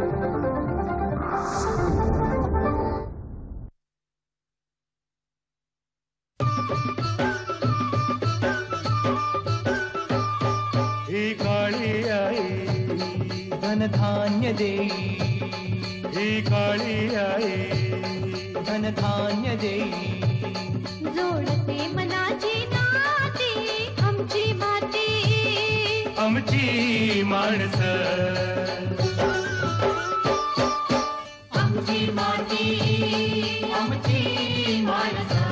ही काळी आई धनधान्य देई, ही काळी आई धनधान्य देई. जोडते मनाची नाती आमची माती, आमची माणसं, आमची माती, आमची माणसं,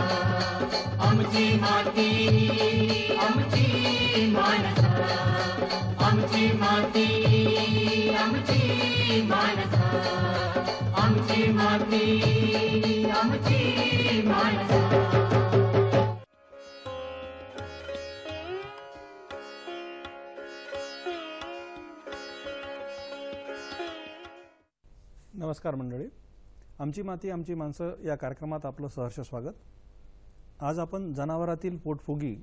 आमची माती, आमची माणसं, आमची माती, आमची माणसं, आमची माती, आमची माणसं. नमस्कार मंडळी, आमची माती आमची माणसं या कार्यक्रमात आपलं सहर्ष स्वागत. आज आपण जनावरातील पोटफुगी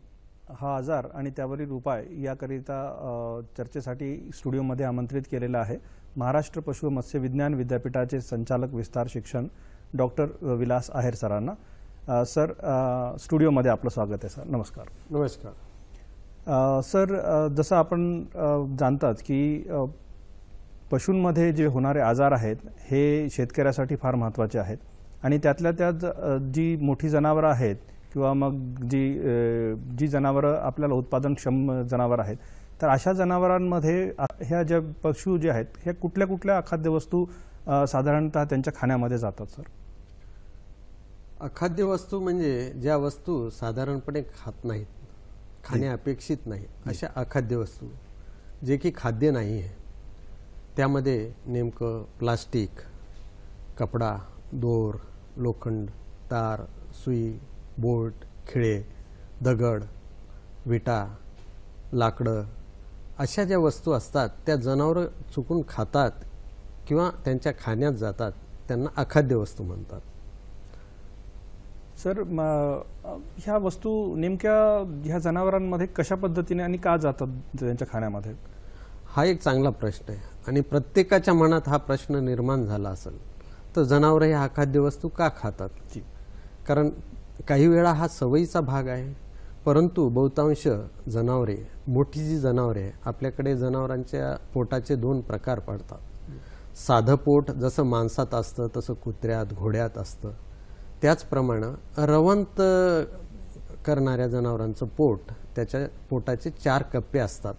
हा आजार आणि त्यावरील उपाय याकरिता चर्चेसाठी स्टुडिओमध्ये आमंत्रित केलेला आहे महाराष्ट्र पशु व मत्स्य विज्ञान विद्यापीठाचे संचालक विस्तार शिक्षण डॉक्टर विलास आहेर सरांना. सर, स्टुडिओमध्ये आपलं स्वागत आहे. सर नमस्कार. नमस्कार. सर, जसं आपण जाणतात की पशूंमध्ये जे होणारे आजार आहेत हे शेतकऱ्यासाठी फार महत्त्वाचे आहेत आणि त्यातल्या त्यात जी मोठी जनावरं आहेत किंवा मग जी जनावरं आपल्याला उत्पादनक्षम जनावरं आहेत, तर अशा जनावरांमध्ये ह्या ज्या पशु जे आहेत ह्या कुठल्या कुठल्या अखाद्यवस्तू साधारणतः त्यांच्या खाण्यामध्ये जातात? सर, अखाद्य वस्तू म्हणजे ज्या वस्तू साधारणपणे खात नाहीत, खाणे अपेक्षित नाही अशा अखाद्य वस्तू, जे की खाद्य नाही आहे. त्यामध्ये नेमकं प्लास्टिक, कपडा, दोर, लोखंड, तार, सुई, बोट, खिळे, दगड, विटा, लाकडं अशा ज्या वस्तू असतात त्या जनावरं चुकून खातात किंवा त्यांच्या खाण्यात जातात, त्यांना अखाद्य वस्तू म्हणतात. सर, ह्या वस्तू नेमक्या ह्या जनावरांमध्ये कशा पद्धतीने आणि का जातात त्यांच्या खाण्यामध्ये? हा एक चांगला प्रश्न आहे आणि प्रत्येकाच्या मनात हा प्रश्न निर्माण झाला असेल तर जनावरं ह्या अखाद्य वस्तू का खातात? कारण काही वेळा हा सवयीचा भाग आहे, परंतु बहुतांश जनावरे, मोठी जी जनावरे आहे, आपल्याकडे जनावरांच्या पोटाचे दोन प्रकार पडतात. साधं पोट जसं माणसात असतं तसं कुत्र्यात, घोड्यात असतं. त्याचप्रमाणे रवंत करणाऱ्या जनावरांचं पोट, त्याच्या पोटाचे 4 कप्पे असतात.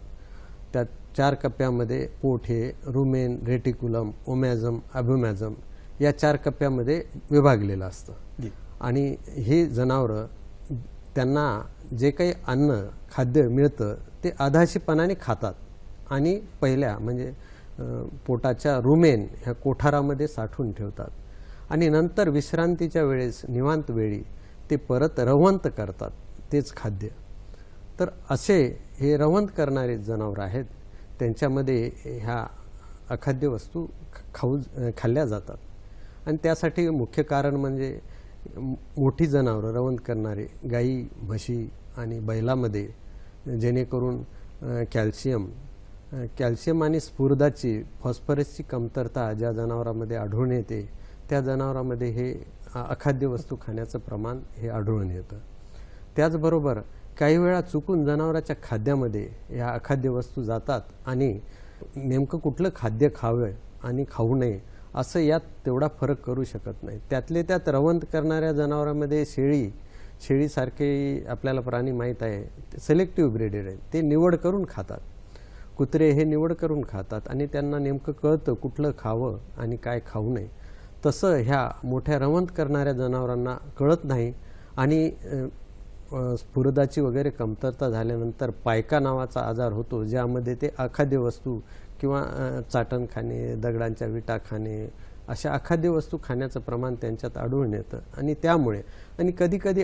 त्या 4 कप्प्यामध्ये पोट हे रुमेन, रेटिक्युलम, ओमॅझम, अब्युमॅझम या 4 कप्प्यामध्ये विभागलेलं असतं. आणि हे जनावरं, त्यांना जे काही अन्न खाद्य मिळतं ते आधाशीपणाने खातात आणि पहिल्या म्हणजे पोटाच्या रुमेन ह्या कोठारामध्ये साठवून ठेवतात आणि नंतर विश्रांतीच्या वेळेस, निवांत वेळी ते परत रवंत करतात तेच खाद्य. तर असे हे रवंत करणारे जनावरं आहेत, त्यांच्यामध्ये ह्या अखाद्य वस्तू खाल्ल्या जातात. आणि त्यासाठी मुख्य कारण म्हणजे मोठी जनावरं रवंत करणारे गाई, म्हशी आणि बैलामध्ये जेणेकरून कॅल्शियम आणि स्फुरदाची, फॉस्फरसची कमतरता ज्या जनावरांमध्ये आढळून येते त्या जनावरांमध्ये हे अखाद्य वस्तू खाण्याचं प्रमाण हे आढळून येतं. त्याचबरोबर काही वेळा चुकून जनावराच्या खाद्यामध्ये ह्या अखाद्य वस्तू जातात आणि नेमकं कुठलं खाद्य खावं आणि खाऊ नये असं यात तेवढा फरक करू शकत नाही. त्यातले त्यात रवंत करणाऱ्या जनावरांमध्ये शेळीसारखे आपल्याला प्राणी माहीत आहे, सिलेक्टिव्ह ब्रीडेड आहे, ते निवड करून खातात. कुत्रे हे निवड करून खातात आणि त्यांना नेमकं कळतं कुठलं खावं आणि काय खाऊ नये. तसं ह्या मोठ्या रवंत करणाऱ्या जनावरांना कळत नाही आणि स्फुरदाची वगैरे कमतरता झाल्यानंतर पायका नावाचा आजार होतो, ज्यामध्ये ते अखाद्य वस्तू किंवा चाटण खाणे, दगडांच्या विटा खाणे अशा अखाद्य वस्तू खाण्याचं प्रमाण त्यांच्यात आढळून येतं. आणि त्यामुळे आणि कधीकधी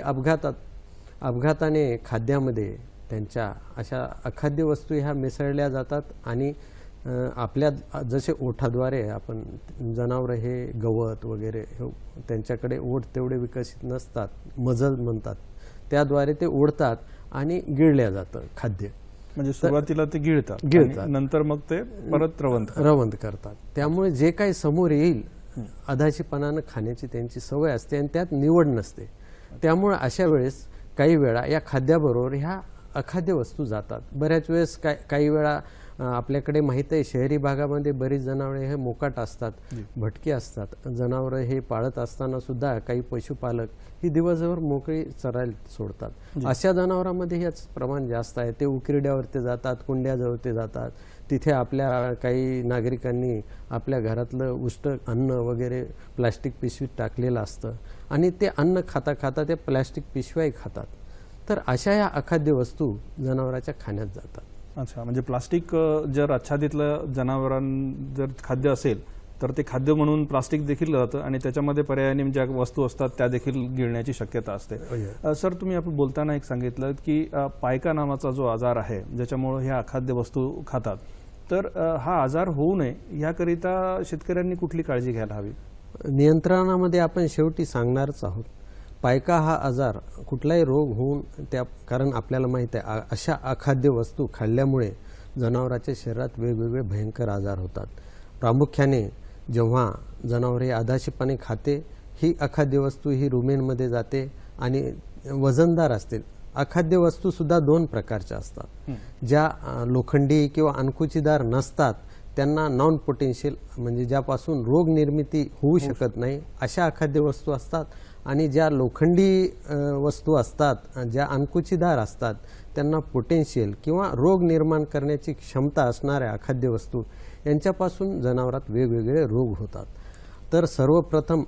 अपघाताने खाद्यामध्ये त्यांच्या अशा अखाद्य वस्तू ह्या मिसळल्या जातात आणि आपल्या जसे ओठाद्वारे आपण जनावरं हे गवत वगैरे त्यांच्याकडे ओठ तेवढे विकसित नसतात, मजल म्हणतात, त्याद्वारे ते ओढतात आणि गिळल्या जातं खाद्य. म्हणजे सुरुवातीला ते गिळतात आणि नंतर मग ते परत रवंत करतात. त्यामुळे जे काही समोर येईल अधाशीपणानं खाण्याची त्यांची सवय असते आणि त्यात निवड नसते. त्यामुळे अशा वेळेस काही वेळा या खाद्याबरोबर ह्या अखाद्य वस्तू जातात. बऱ्याच वेळेस काही वेळा आपल्याकडे माहीत आहे शहरी भागामध्ये बरीच जनावरे हे मोकाट असतात, भटकी असतात. जनावरं हे पाळत असताना सुद्धा काही पशुपालक ही दिवसभर मोकळी चरायला सोडतात. अशा जनावरांमध्ये याच प्रमाण जास्त आहे. ते उकिरड्यावरती जातात, कुंड्याजवळते जातात. तिथे आपल्या काही नागरिकांनी आपल्या घरातलं उष्ट अन्न वगैरे प्लास्टिक पिशवीत टाकलेलं असतं आणि ते अन्न खाता खाता ते प्लास्टिक पिशव्याही खातात. तर अशा या अखाद्य वस्तू जनावराच्या खाण्यात जातात. अच्छा, म्हणजे प्लास्टिक जर आच्छादितलं जर खाद्य असेल तर ते खाद्य म्हणून प्लास्टिक देखील जातं आणि त्याच्यामध्ये पर्यायाने ज्या वस्तू असतात त्या देखील गिळण्याची शक्यता असते. सर, तुम्ही आपण बोलताना एक सांगितलं की पायका नावाचा जो आजार आहे ज्याच्यामुळे ह्या अखाद्य वस्तू खातात, तर हा आजार होऊ नये याकरिता शेतकऱ्यांनी कुठली काळजी घ्यायला हवी? नियंत्रणामध्ये आपण शेवटी सांगणारच आहोत. पायका हा आजार कुठलाही रोग होऊन कारण आपल्याला माहीत आहे अशा अखाद्य वस्तू खाल्ल्यामुळे जनावराच्या शरीरात वेगवेगळे भयंकर आजार होतात. प्रामुख्याने जेव्हा जनावर हे आधाशीपणे खाते, ही अखाद्य वस्तू ही रुमेनमध्ये जाते आणि वजनदार असते. अखाद्य वस्तू सुद्धा दोन प्रकारच्या असतात. ज्या लोखंडी किंवा अणकुचीदार नसतात त्यांना नॉन पोटेन्शियल म्हणजे ज्यापासून रोग निर्मिती होऊ शकत नाही अशा अखाद्य वस्तू असतात. आणि ज्या लोखंडी वस्तू असतात, ज्या अणकुचीदार असतात त्यांना पोटेन्शियल किंवा रोग निर्माण करण्याची क्षमता असणाऱ्या अखाद्य वस्तू यांच्यापासून जनावरात वेगवेगळे रोग होतात. तर सर्वप्रथम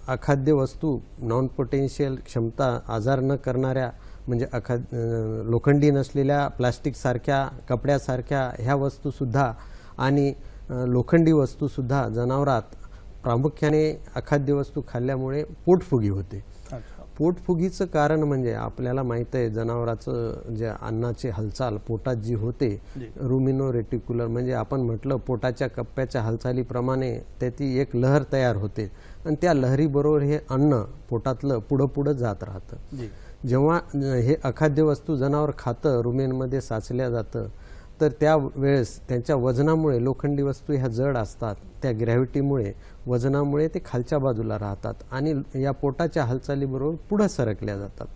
अखाद्य वस्तू नॉन पोटेन्शियल क्षमता आजार न करणाऱ्या म्हणजे लोखंडी नसलेल्या प्लास्टिकसारख्या कपड्यासारख्या ह्या वस्तूसुद्धा आणि लोखंडी वस्तूसुद्धा जनावरात प्रामुख्याने अखाद्य वस्तू खाल्ल्यामुळे पोटफुगी होते. पोटफुगीचं कारण म्हणजे आपल्याला माहित आहे जनावराचं जे अन्नाची हालचाल पोटात जी होते रुमिनो रेटिक्युलर म्हणजे आपण म्हटलं पोटाच्या कप्प्याच्या हालचालीप्रमाणे त्याची एक लहर तयार होते आणि त्या लहरीबरोबर हे अन्न पोटातलं पुढं जात राहतं. जेव्हा हे अखाद्य वस्तू जनावर खातं रुमेनमध्ये साचल्या जातं तर त्यावेळेस त्यांच्या वजनामुळे लोखंडी वस्तू ह्या जड असतात, त्या ग्रॅव्हिटीमुळे वजनामुळे ते खालच्या बाजूला राहतात आणि या पोटाच्या हालचालीबरोबर पुढे सरकल्या जातात.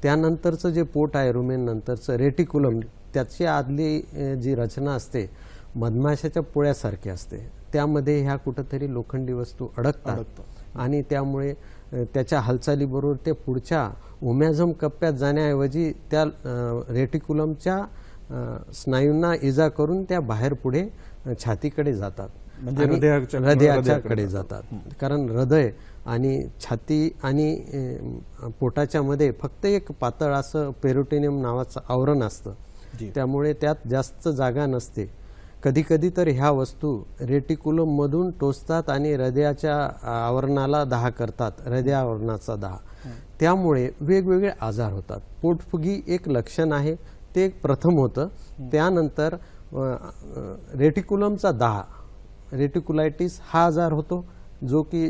त्यानंतरचं जे पोट आहे रुमेन नंतरचं रेटिक्युलम त्याची आदली जी रचना असते मधमाशाच्या पोळ्यासारखी असते. त्यामध्ये ह्या कुठंतरी लोखंडी वस्तू अडकतात आणि त्यामुळे त्याच्या हालचालीबरोबर ते पुढच्या ओमॅझम कप्प्यात जाण्याऐवजी त्या रेटिक्युलमच्या स्नायूंना इजा करून त्या बाहेर पुढे छातीकडे जातात म्हणजे हृदयाच्याकडे जातात. कारण हृदय आणि छाती आणि पोटाच्या मध्ये फक्त एक पातळ असं पेरिटोनियम नावाचं आवरण असतं, त्यामुळे त्यात जास्त जागा नसते. कधी कधी तर ह्या वस्तू रेटिक्युलम मधून टोचतात आणि हृदयाच्या आवरणाला दाह करतात, हृदयावरणाचा दाह. त्यामुळे वेगवेगळे आजार होतात. पोटफुगी एक लक्षण आहे, ते एक प्रथम होतं. त्यानंतर रेटिक्युलमचा दाह रेटिक्युलायटिस हा आजार होतो जो की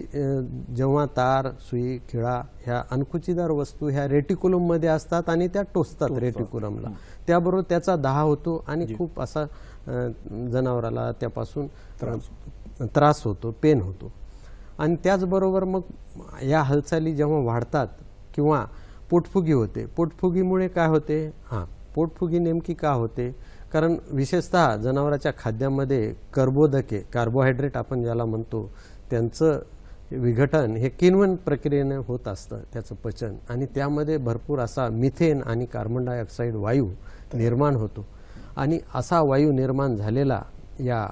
जेव्हा तार सुई खिळा ह्या अणकुचीदार वस्तू ह्या रेटिक्युलममध्ये असतात आणि त्या टोचतात रेटिक्युलमला, त्याबरोबर त्याचा दाह होतो आणि खूप असा जनावराला त्यापासून त्रास होतो, पेन होतो. आणि त्याचबरोबर मग या हालचाली जेव्हा वाढतात किंवा पोटफुगी होते. पोटफुगीमुळे काय होते? पोटफुगी नेमकी का होते? कारण विशेषतः जनावराच्या खाद्यामध्ये कर्बोदके कार्बोहायड्रेट आपण ज्याला म्हणतो त्यांचं विघटन हे किण्वन प्रक्रियेने होत असतं, त्याचं पचन, आणि त्यामध्ये भरपूर असा मिथेन आणि कार्बन डायऑक्साईड वायू निर्माण होतो. आणि असा वायू निर्माण झालेला या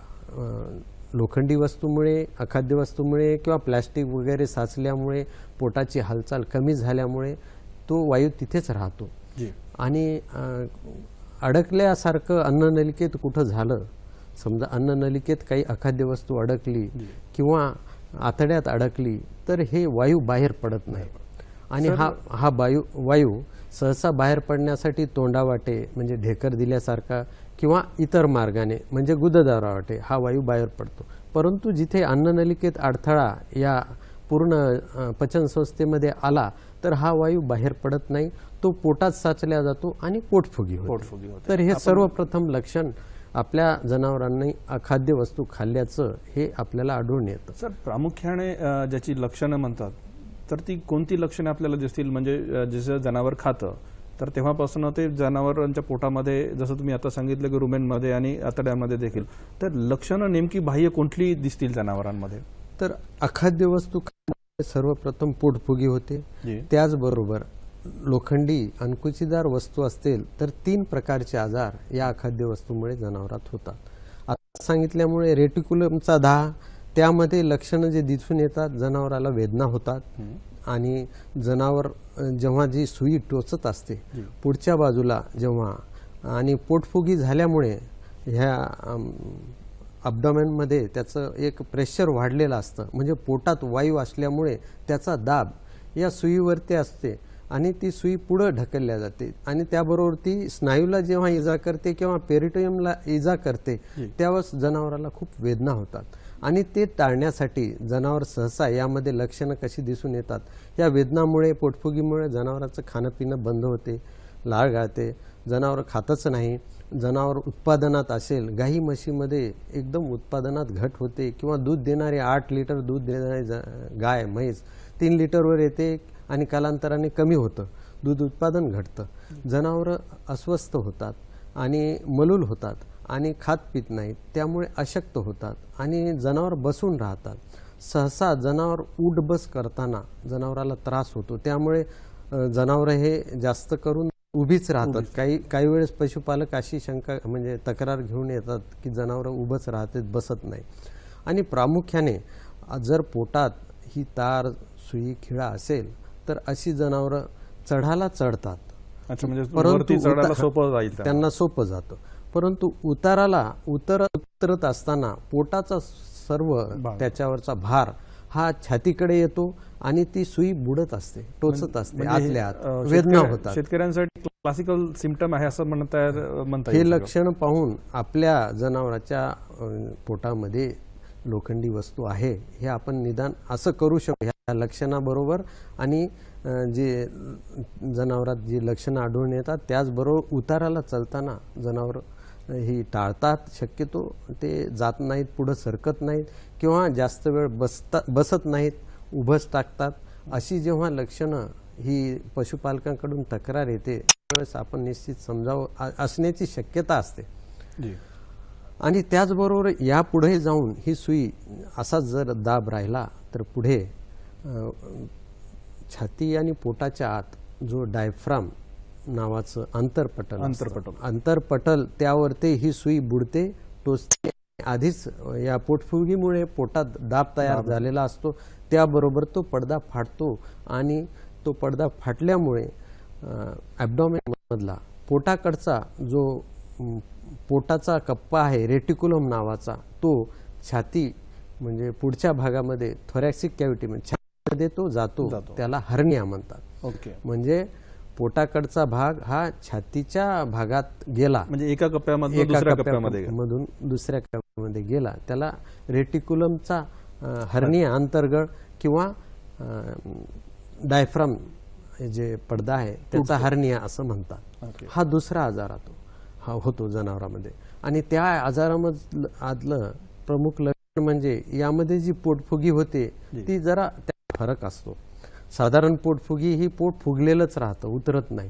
लोखंडी वस्तूमुळे अखाद्य वस्तूमुळे किंवा प्लॅस्टिक वगैरे साचल्यामुळे पोटाची हालचाल कमी झाल्यामुळे तो वायू तिथेच राहतो आणि अडकल्यासारखं अन्ननलिकेत कुठं झालं, समजा अन्ननलिकेत काही अखाद्य वस्तू अडकली किंवा आतड्यात अडकली तर हे वायू बाहेर पडत नाही आणि हा वायू सहसा बाहेर पडण्यासाठी तोंडावाटे म्हणजे ढेकर दिल्यासारखा किंवा इतर मार्गाने म्हणजे गुदद्वारावाटे हा वायू बाहेर पडतो. परंतु जिथे अन्ननलिकेत अडथळा या पूर्ण पचन संस्थेमध्ये आला तर हा वायू बाहेर पडत नाही, तो पोटात साचला जातो आणि पोटफुगी पोटफुगी होते. होते. तर हे सर्वप्रथम लक्षण आपल्या जनावरांनी अखाद्य वस्तू खाल्ल्याचं हे आपल्याला आढळून येतं. सर, प्रामुख्याने ज्याची लक्षणं म्हणतात तर ती कोणती लक्षणे आपल्याला दिसतील? म्हणजे जसं जनावर खातं तर तेव्हापासून ते जनावरांच्या पोटामध्ये, जसं तुम्ही आता सांगितलं की रुमेनमध्ये आणि आतड्यांमध्ये देखील, तर लक्षणं नेमकी बाह्य कोणती दिसतील जनावरांमध्ये? तर अखाद्य वस्तू खाल्ल्यामुळे सर्वप्रथम पोटफुगी होते. जी. त्याचबरोबर लोखंडी अंकुचीदार वस्तू असतील तर 3 प्रकारचे आजार या अखाद्य वस्तूमुळे जनावरात होतात. आता सांगितल्यामुळे रेटिक्युलमचा दाह, त्यामध्ये लक्षणं जे दिसून येतात, जनावराला वेदना होतात आणि जनावर जेव्हा जी सुई टोचत असते पुढच्या बाजूला जेव्हा, आणि पोटफुगी झाल्यामुळे ह्या अब्डोमेनमध्ये त्याचं एक प्रेशर वाढलेलं असतं, म्हणजे पोटात वायू असल्यामुळे त्याचा दाब या सुईवरती असते आणि ती सुई पुढे ढकलल्या जाते आणि त्याबरोबर ती स्नायूला जेव्हा इजा करते किंवा पेरिटोनियमला इजा करते त्यावेळेस जनावराला खूप वेदना होतात. आणि ते टाळण्यासाठी जनावर सहसा यामध्ये लक्षणं कशी दिसून येतात, या वेदनामुळे पोटफुगीमुळे जनावराचं खाणं पिणं बंद होते, लाळ गाळते, जनावर खातच नाही, जनावर उत्पादनात असेल, गाई म्हशीमध्ये एकदम उत्पादनात घट होते किंवा दूध देणारे 8 लिटर दूध देणारी गाय म्हैस 3 लिटरवर येते आणि कालांतराने कमी होतं, दूध उत्पादन घटतं, जनावरं अस्वस्थ होतात आणि मलूल होतात आणि खात पित नाहीत, त्यामुळे अशक्त होतात आणि जनावर बसून राहतात. सहसा जनावर उठ बस करताना जनावराला त्रास होतो, त्यामुळे जनावरं हे जास्त करून उभीच राहतात. काही वेळेस पशुपालक अशी शंका म्हणजे तक्रार घेऊन येतात की जनावरं उभंच राहतात, बसत नाही. आणि प्रामुख्याने जर पोटात ही तार सुई खिळा असेल तर अशी जनावरं चढायला चढतात, परंतु त्यांना सोपं जातं, परंतु उतरत असताना पोटाचा सर्व त्याच्यावरचा भार हा छातीकडे येतो आणि ती सुई बुडत असते, टोचत असते, आतल्या आत वेदना होतात. शेतकऱ्यांसाठी क्लासिकल सिम्पटम आहे असं म्हणता हे लक्षण पाहून आपल्या जनावराच्या पोटामध्ये लोखंडी वस्तू आहे हे आपण निदान असं करू शकतो ह्या लक्षणाबरोबर. आणि जे जनावरात जी लक्षणं आढळून येतात त्याचबरोबर उताराला चालताना जनावर ही टाळतात, शक्यतो ते जात नाहीत, पुढं सरकत नाहीत किंवा जास्त वेळ बसत नाहीत, उभंच टाकतात. अशी जेव्हा लक्षणं ही पशुपालकांकडून तक्रार येते त्यावेळेस आपण निश्चित समजावं असण्याची शक्यता असते. आणि त्याचबरोबर यापुढे जाऊन ही सुई असाच जर दाब राहिला तर पुढे छाती आणि पोटाच्या आत जो डायफ्राम नावाचं अंतरपटल त्यावरती ही सुई बुडते, टोचते. आधीच या पोटफुगीमुळे पोटात दाब तयार झालेला असतो, त्याबरोबर तो पडदा फाटतो आणि तो पडदा फाटल्यामुळे ॲब्डोमेन मधला पोटाकडचा जो पोटाचा कप्पा आहे रेटिक्युलम नावाचा, तो छाती म्हणजे पुढच्या भागामध्ये थोरॅक्सिक कॅव्हिटी छातीमध्ये तो जातो, त्याला हर्निया म्हणतात. म्हणजे पोटाकडचा भाग हा छातीच्या भागात गेला, म्हणजे एका कप्प्यामधून दुसऱ्या कप्प्यामध्ये गेला, त्याला रेटिक्युलमचा हर्निया अंतर्गळ किंवा डायफ्राम जे पडदा आहे त्याचा हर्निया असं म्हणतात. हा दुसरा आजार होतो जनावरांमध्ये. आणि त्या आजारामधलं प्रमुख लक्षण म्हणजे यामध्ये जी पोटफुगी होते ती जरा फरक असतो. साधारण पोटफुगी ही पोट फुगलेलंच राहतं, उतरत नाही,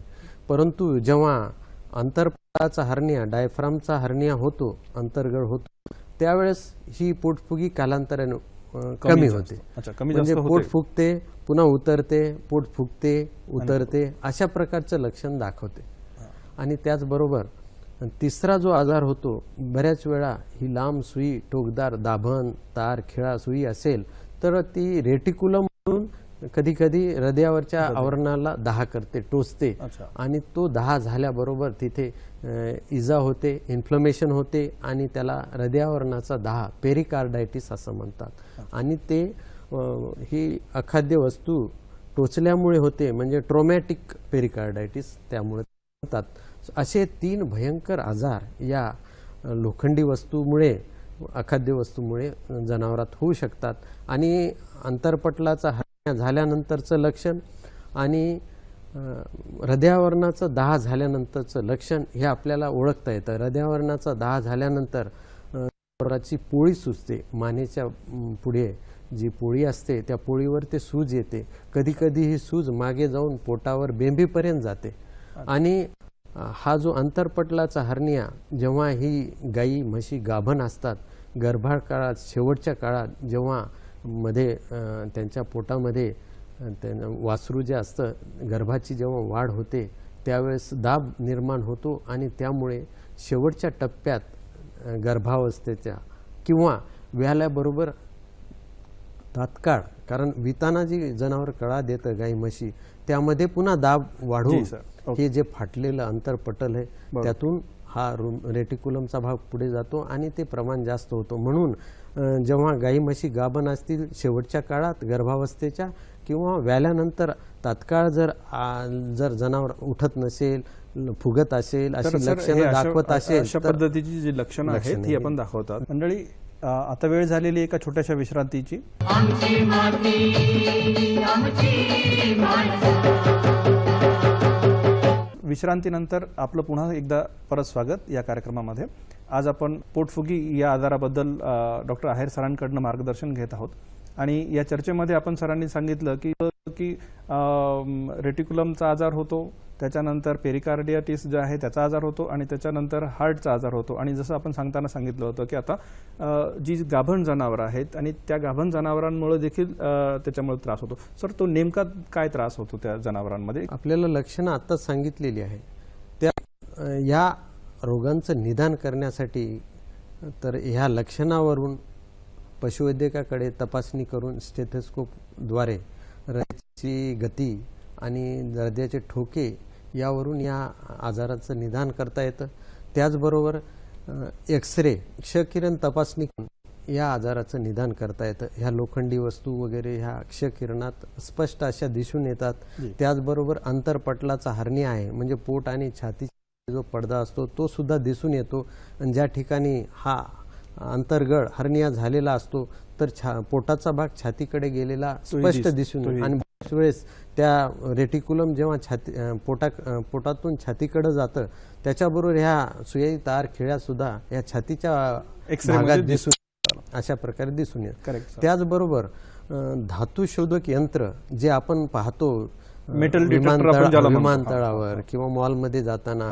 परंतु जेव्हा अंतरपटाचा हर्निया डायफ्रामचा हर्निया होतो, अंतर्गळ होतो, त्यावेळेस ही पोटफुगी कालांतराने कमी होते. म्हणजे पोट फुगते, पुन्हा उतरते, पोट फुगते, उतरते, अशा प्रकारचं लक्षण दाखवते. आणि त्याचबरोबर तिसरा जो आजार होतो, बऱ्याच वेळा ही लांब सुई, टोकदार दाभण, तार, खिळा सुई असेल तर ती रेटिक्युलम म्हणून कधी कधी हृदयावरच्या आवरणाला दाह करते, टोचते, आणि तो दाह झाल्याबरोबर तिथे इजा होते, इन्फ्लमेशन होते आणि त्याला हृदयावरणाचा दाह पेरिकार्डायटिस असं म्हणतात. आणि ते ही अखाद्य वस्तू टोचल्यामुळे होते, म्हणजे ट्रॉमॅटिक पेरिकार्डायटिस त्यामुळे म्हणतात. असे 3 भयंकर आजार या लोखंडी वस्तूमुळे अखाद्य वस्तूमुळे जनावरात होऊ शकतात. आणि आंतरपटलाचा हरण्या झाल्यानंतरचं लक्षण आणि हृदयावरणाचं दाह झाल्यानंतरचं लक्षण हे आपल्याला ओळखता येतं. हृदयावरणाचा दाह झाल्यानंतर जनावराची पोळी सुजते. मानेच्या पुढे जी पोळी असते त्या पोळीवर ते सूज येते. कधी कधी ही सूज मागे जाऊन पोटावर बेंबीपर्यंत जाते. आणि हा जो अंतरपटलाचा हर्निया जेव्हा ही गाई म्हशी गाभण असतात, गर्भाळ काळात शेवटच्या काळात जेव्हा मध्ये त्यांच्या पोटामध्ये वासरू जे असतं गर्भाची जेव्हा वाढ होते त्यावेळेस दाब निर्माण होतो आणि त्यामुळे शेवटच्या टप्प्यात गर्भावस्थेच्या किंवा व्याल्याबरोबर तात्काळ, कारण विताना जी जनावर कळा देतं गाई म्हशी त्यामध्ये पुन्हा दाब वाढून हे जे फाटलेलं अंतरपटल आहे त्यातून हा रेटिक्युलमचा भाग पुढे जातो आणि ते प्रमाण जास्त होतं. म्हणून जेव्हा गाई म्हशी गाभण असतील शेवटच्या काळात गर्भावस्थेच्या किंवा व्याल्यानंतर तात्काळ जर जनावर उठत नसेल, फुगत असेल, अशी लक्षणं दाखवत असेल, अशा पद्धतीची जी लक्षणं आहेत ती आपण दाखवतात. मंडळी, आता वेळ झालेली एका छोट्याशा विश्रांतीची. आमची माती आमची माणसं. विश्रांतीनंतर आपलं पुन्हा एकदा परत स्वागत या कार्यक्रमामध्ये. आज आपण पोटफुगी या आजाराबद्दल डॉक्टर आहेर सरांकडनं मार्गदर्शन घेत आहोत. आणि या चर्चेमध्ये आपण सरांनी सांगितलं की रेटिक्युलमचा आजार होतो, त्याच्यानंतर पेरिकार्डियाटिस जे आहे त्याचा आजार होतो आणि त्याच्यानंतर हार्टचा आजार होतो. आणि जसं आपण सांगताना सांगितलं होतं की आता जी गाभण जनावरं आहेत आणि त्या गाभण जनावरांमुळे देखील त्याच्यामुळे त्रास होतो. सर, तो नेमका काय त्रास होतो त्या जनावरांमध्ये? आपल्याला लक्षणं आत्ताच सांगितलेली आहे. त्या या रोगांचं निदान करण्यासाठी तर ह्या लक्षणावरून पशुवैद्यकाकडे तपासणी करून स्टेथोस्कोपद्वारे हृदयाची गती आणि हृदयाचे ठोके यावरून या आजाराचं निदान करता येतं. त्याचबरोबर एक्सरे क्षकिरण तपासणी करून या आजाराचं निदान करता येतं. ह्या लोखंडी वस्तू वगैरे ह्या क्षकिरणात स्पष्ट अशा दिसून येतात. त्याचबरोबर अंतरपटलाचा हर्निया आहे म्हणजे पोट आणि छातीचा जो पडदा असतो तो सुद्धा दिसून येतो. आणि ज्या ठिकाणी हा अंतर्गळ हर्निया झालेला असतो तर पोटाचा भाग छातीकडे गेलेला स्पष्ट दिसून येतो. आणि बऱ्याच वेळेस त्या रेटिक्युलम जेव्हा पोटातून छातीकडे जातं त्याच्याबरोबर ह्या सुई तार खिळ्या सुद्धा या छातीच्या भागात दिसून अशा प्रकारे दिसून येतात. त्याचबरोबर धातू शोधक यंत्र जे आपण पाहतो विमानतळावर किंवा मॉलमध्ये जाताना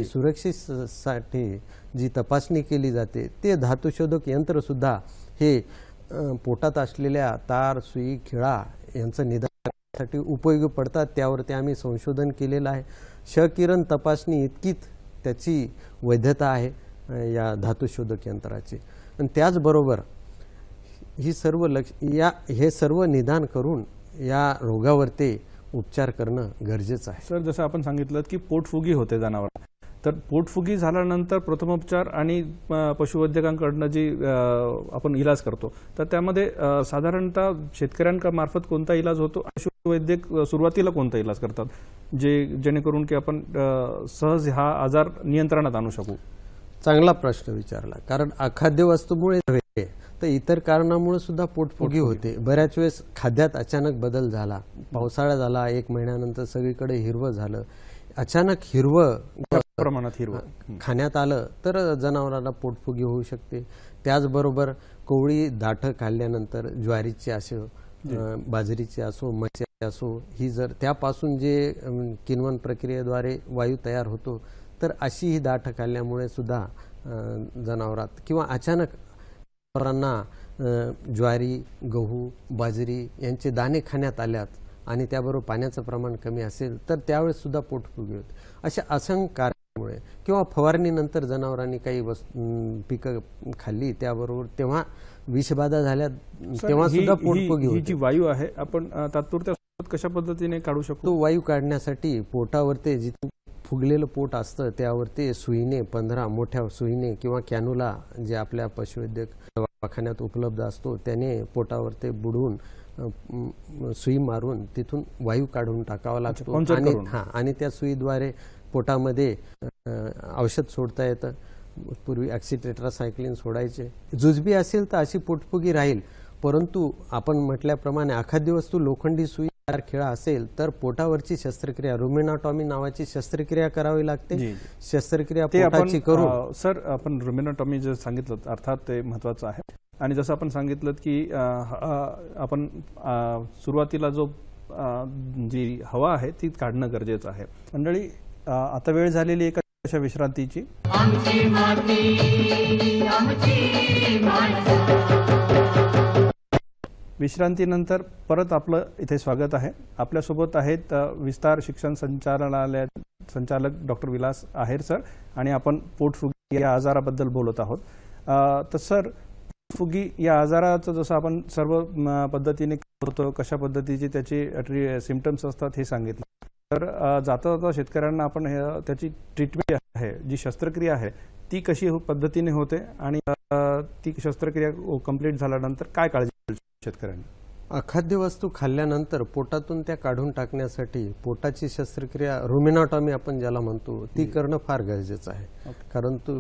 सुरक्षेसाठी जी तपासणी केली जाते ते धातुशोधक यंत्र सुद्धा हे पोटात असलेल्या तार, सुई, खिळा यांचं निदान करण्यासाठी उपयोगी पडतात. त्यावरती आम्ही संशोधन केलेलं आहे. क्षकिरण तपासणी इतकीच त्याची वैधता आहे या धातुशोधक यंत्राची. आणि त्याचबरोबर ही सर्व हे सर्व निदान करून या रोगावरती उपचार करणं गरजेचं आहे. सर, जसं आपण सांगितलं की पोटफुगी होते जनावर, तर पोटफुगी झाल्यानंतर प्रथमोपचार आणि पशुवैद्यकांकडनं जी आपण इलाज करतो तर त्यामध्ये साधारणतः शेतकऱ्यांमार्फत कोणता इलाज होतो? पशुवैद्यक सुरुवातीला कोणता इलाज करतात जेणेकरून की आपण सहज हा आजार नियंत्रणात आणू शकू? चांगला प्रश्न विचारला. कारण अखाद्य वस्तूमुळे तर इतर कारणामुळे सुद्धा पोटफुगी होते. बऱ्याच वेळेस खाद्यात अचानक बदल झाला, पावसाळा झाला, 1 महिन्यानंतर सगळीकडे हिरवं झालं, अचानक हिरवं प्रमाणात हिरवं खाण्यात आलं तर जनावराला पोटफुगी होऊ शकते. त्याचबरोबर कोवळी दाठं खाल्ल्यानंतर ज्वारीची असो, बाजरीची असो, मच्छी असो, ही जर त्यापासून जे किण्वन प्रक्रियेद्वारे वायू तयार होतो तर अशी ही दाठं खाल्ल्यामुळे सुद्धा जनावरात किंवा अचानक जनावरांना ज्वारी, गहू, बाजरी यांचे दाणे खाण्यात आल्यात आणि त्याबरोबर पाण्याचं प्रमाण कमी असेल तर त्यावेळेस सुद्धा पोटफुगी होते. अशा असंख्य कारणामुळे किंवा फवारणीनंतर जनावरांनी काही पिकं खाल्ली त्याबरोबर तेव्हा विषबाधा झाल्या तेव्हा सुद्धा पोटफुगी होते. ही जी वायू आहे आपण तात्पुरत्या कशा पद्धतीने काढू शकतो? तो वायू काढण्यासाठी पोटावरती जिथे फुगलेलं पोट असतं त्यावरती सुईने 15 मोठ्या सुईने किंवा कॅनुला जे आपल्या पशुवैद्यक दवाखान्यात उपलब्ध असतो त्याने पोटावरती बुडवून सुई मारून तिथून वायू काढून टाकावा लागतो. आणि त्या सुईद्वारे पोटामध्ये औषध सोडता येतं. पूर्वी ॲक्सिटेट्रासायक्लिन सोडायचे. जुजबी असेल तर अशी पोटफुगी राहील, परंतु आपण म्हटल्याप्रमाणे अखाद्य वस्तू, लोखंडी सुई, खिळा असेल तर पोटावरची शस्त्रक्रिया, रुमेनाटॉमी नावाची शस्त्रक्रिया करावी लागते. शस्त्रक्रिया पोटाची करून सर आपण रुमेनाटॉमी जे सांगितलं अर्थात ते महत्त्वाचं आहे. आणि जसं आपण सांगितलं की आपण सुरुवातीला जो जी हवा आहे ती काढणं गरजेचं आहे. मंडळी, आता वेळ झालेली एका अशा विश्रांतीची. आमची माती आमची माणसं. विश्रांतीनंतर परत आपलं इथे स्वागत आहे. आपल्यासोबत आहेत विस्तार शिक्षण संचालनालय संचालक डॉक्टर विलास आहेर सर, आणि आपण पोटफुगी या आजाराबद्दल बोलत आहोत. तर सर, पोटफुगी या आजाराचं जसं आपण सर्व पद्धतीने करतो, कशा पद्धतीची त्याची सिम्पटम्स असतात हे सांगितलं. तर जाता जाता शेतकऱ्यांना आपण त्याची ट्रीटमेंट आहे, जी शस्त्रक्रिया आहे ती कशी पद्धतीने होते, आणि ती शस्त्रक्रिया कंप्लीट झाल्यानंतर काय काळजी शेतकऱ्यांनी? अखाद्य वस्तू खाल्ल्यानंतर पोटातून त्या काढून टाकण्यासाठी पोटाची शस्त्रक्रिया, रुमेनाटॉमी आपण ज्याला म्हणतो, ती करणं फार गरजेचं आहे. कारण तो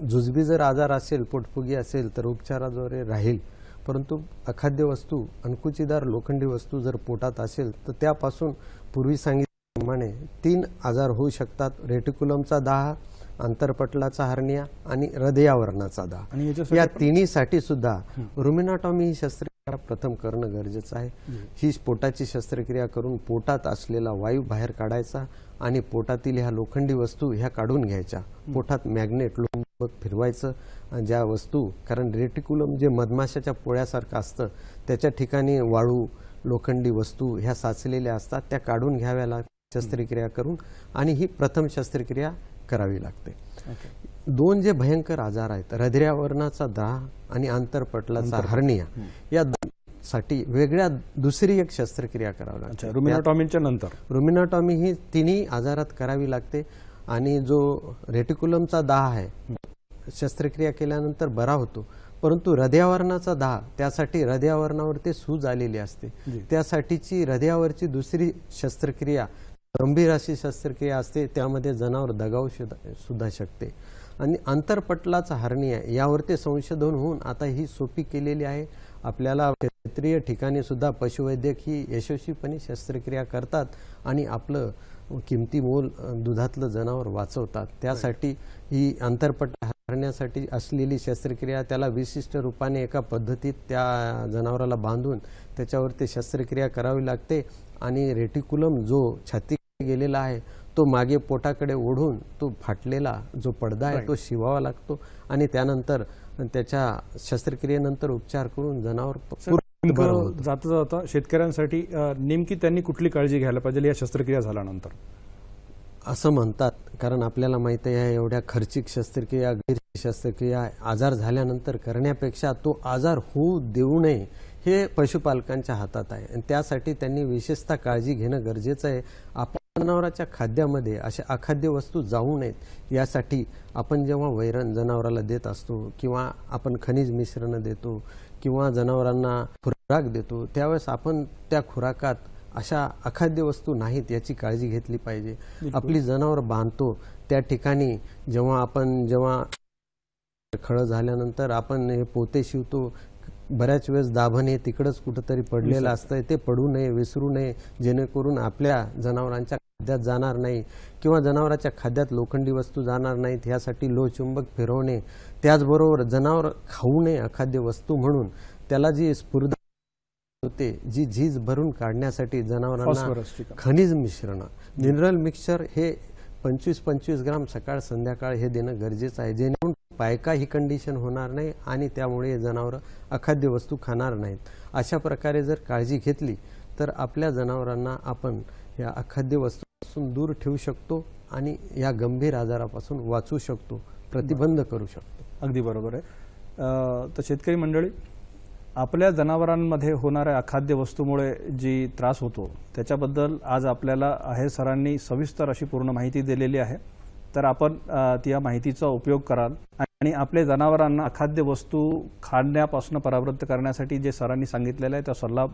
जुजबी जर आजार असेल, पोटफुगी असेल तर उपचाराद्वारे राहील, परंतु अखाद्य वस्तू, अंकुचीदार लोखंडी वस्तू जर पोटात असेल तर त्यापासून पूर्वी सांगितल्याप्रमाणे 3 आजार होऊ शकतात. रेटिक्युलमचा दाह, आंतरपटलाचा हर्निया आणि हृदयावरणाचा दाह. या तिन्हीसाठी सुद्धा रुमेनाटॉमी ही शस्त्रक्रिया प्रथम करणं गरजेचं आहे. ही पोटाची शस्त्रक्रिया करून पोटात असलेला वायू बाहेर काढायचा आणि पोटातील ह्या लोखंडी वस्तू ह्या काढून घ्यायच्या. पोटात मॅग्नेट लोखंड फिरवायचं, आणि ज्या वस्तू, कारण रेटिक्युलम जे मधमाशाच्या पोळ्यासारखं असतं त्याच्या ठिकाणी वाळू, लोखंडी वस्तू ह्या साचलेल्या असतात, त्या काढून घ्याव्या लागतात शस्त्रक्रिया करून, आणि ही प्रथम शस्त्रक्रिया करावी लागते. 2 जे भयंकर आजार आहेत, हृदयावरणाचा दाह आणि आंतरपटलाचा हर्निया, या साठी वेगळ्या दुसरी एक शस्त्रक्रिया करावी लागते. रुमेनाटॉमीच्या नंतर रुमेनाटॉमी ही तिन्ही आजारात करावी लागते. आणि जो रेटिक्युलमचा दाह आहे, शस्त्रक्रिया केल्यानंतर बरा होतो, परंतु हृदयावरणाचा दाह, त्यासाठी हृदयावरणावरती सूज आलेली असते, त्यासाठीची हृदयावरची दुसरी शस्त्रक्रिया गंभीर अशी शस्त्रक्रिया असते, त्यामध्ये जनावर दगावू सुद्धा शकते. आणि आंतरपटलाचा हर्निया, यावरती संशोधन होऊन आता ही सोपी केलेली आहे. आपल्याला क्षेत्रीय ठिकाणी सुद्धा पशुवैद्यक ही यशस्वीपणे शस्त्रक्रिया करतात आणि आपलं किमती मोल दुधातलं जनावर वाचवतात. त्यासाठी ही आंतरपट हरण्यासाठी असलेली शस्त्रक्रिया, त्याला विशिष्ट रूपाने एका पद्धतीत त्या जनावराला बांधून त्याच्यावरती शस्त्रक्रिया करावी लागते. आणि रेटिक्युलम जो छाती गेलेला आहे तो मागे पोटाकडे ओढून तो फाटलेला जो पडदा आहे तो शिवावा लागतो, आणि त्यानंतर त्याच्या शस्त्रक्रियेनंतर उपचार करून जनावर जाता जाता शेतकऱ्यांसाठी नेमकी त्यांनी कुठली काळजी घ्यायला पाहिजे या शस्त्रक्रिया झाल्यानंतर असं म्हणतात? कारण आपल्याला माहिती आहे, एवढ्या खर्चिक शस्त्रक्रिया, गैर शस्त्रक्रिया आजार झाल्यानंतर करण्यापेक्षा तो आजार होऊ देऊ नये हे पशुपालकांच्या हातात आहे, आणि त्यासाठी त्यांनी विशेषतः काळजी घेणं गरजेचं आहे. आपण जनावरांच्या खाद्यामध्ये अशा अखाद्य वस्तू जाऊ नयेत, यासाठी आपण जेव्हा वैरण जनावराला देत असतो, किंवा आपण खनिज मिश्रण देतो, किंवा जनावरांना खुराक देतो, त्यावेळेस आपण त्या खुराकात अशा अखाद्य वस्तू नाहीत याची काळजी घेतली पाहिजे. आपली जनावर बांधतो त्या ठिकाणी जेव्हा खळ झाल्यानंतर आपण हे पोते शिवतो, बऱ्याच वेळेस दाभण हे तिकडंच कुठंतरी पडलेलं असतं, ते पडू नये, विसरू नये, जेणेकरून आपल्या जनावरांच्या खाद्यात जाणार नाही, किंवा जनावरांच्या खाद्यात लोखंडी वस्तू जाणार नाहीत, यासाठी लोहचुंबक फिरवणे. त्याचबरोबर जनावर खाऊ नये अखाद्य वस्तू म्हणून त्याला जी स्फुरदा होते, जी झीज भरून काढण्यासाठी जनावरांना खनिज मिश्रण, मिनरल मिक्सचर हे 25-25 ग्राम सकाळ संध्याकाळ हे देणं गरजेचं आहे, जेणेकरून पायका ही कंडिशन होणार नाही आणि त्यामुळे जनावरं अखाद्य वस्तू खाणार नाहीत. अशा प्रकारे जर काळजी घेतली तर आपल्या जनावरांना आपण या अखाद्य वस्तूपासून दूर ठेवू शकतो आणि या गंभीर आजारापासून वाचू शकतो, प्रतिबंध करू शकतो. अगदी बरोबर आहे. तर शेतकरी मंडळी, आपल्या जनावरांमध्ये होणाऱ्या अखाद्य वस्तूमुळे जी त्रास होतो त्याच्याबद्दल आज आपल्याला आहेर सरांनी सविस्तर अशी पूर्ण माहिती दिलेली आहे. तर आपण त्या माहितीचा उपयोग कराल आणि आपल्या जनावरांना अखाद्य वस्तू खाण्यापासून परावृत्त करण्यासाठी जे सरांनी सांगितलेलं आहे त्या सल्ला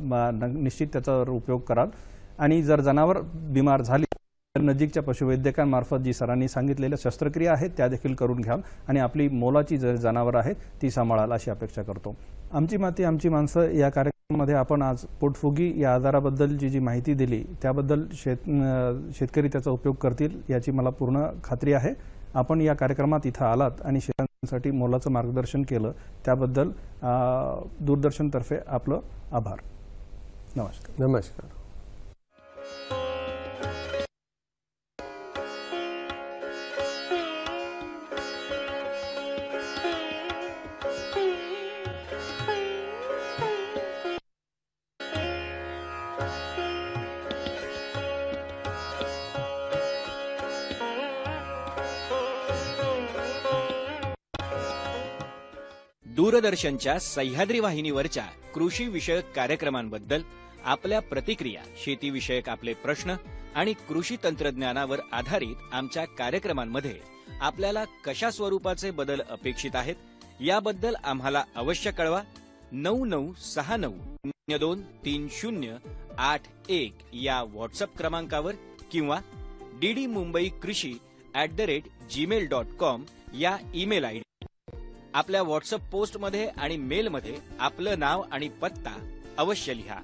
निश्चित त्याचा उपयोग कराल. आणि जर जनावर बिमार झाली नजीकच्या पशुवैद्यकांमार्फत जी सरांनी सांगितलेल्या शस्त्रक्रिया आहेत त्या देखील करून घ्याल आणि आपली मोलाची जनावरं आहेत ती सांभाळाल अशी अपेक्षा करतो. आमची माती आमची माणसं या कार्यक्रमामध्ये आपण आज पोटफुगी या आजाराबद्दल जी माहिती दिली त्याबद्दल शेतकरी त्याचा उपयोग करतील याची मला पूर्ण खात्री आहे. आपण या कार्यक्रमात इथं आलात आणि शेतकऱ्यांसाठी मोलाचं मार्गदर्शन केलं त्याबद्दल दूरदर्शनतर्फे आपलं आभार. नमस्कार. नमस्कार. दूरदर्शनच्या सह्याद्री वाहिनीवरच्या कृषी विषयक कार्यक्रमांबद्दल आपल्या प्रतिक्रिया, शेतीविषयक आपले प्रश्न आणि कृषी तंत्रज्ञानावर आधारित आमच्या कार्यक्रमांमध्ये आपल्याला कशा स्वरूपाचे बदल अपेक्षित आहेत याबद्दल आम्हाला अवश्य कळवा. 9969023081 या व्हॉट्सअप क्रमांकावर किंवा ddmumbaikrishi@gmail.com या ईमेल आयडी. आपल्या व्हॉट्सअप पोस्टमध्ये आणि मेलमध्ये आपलं नाव आणि पत्ता अवश्य लिहा.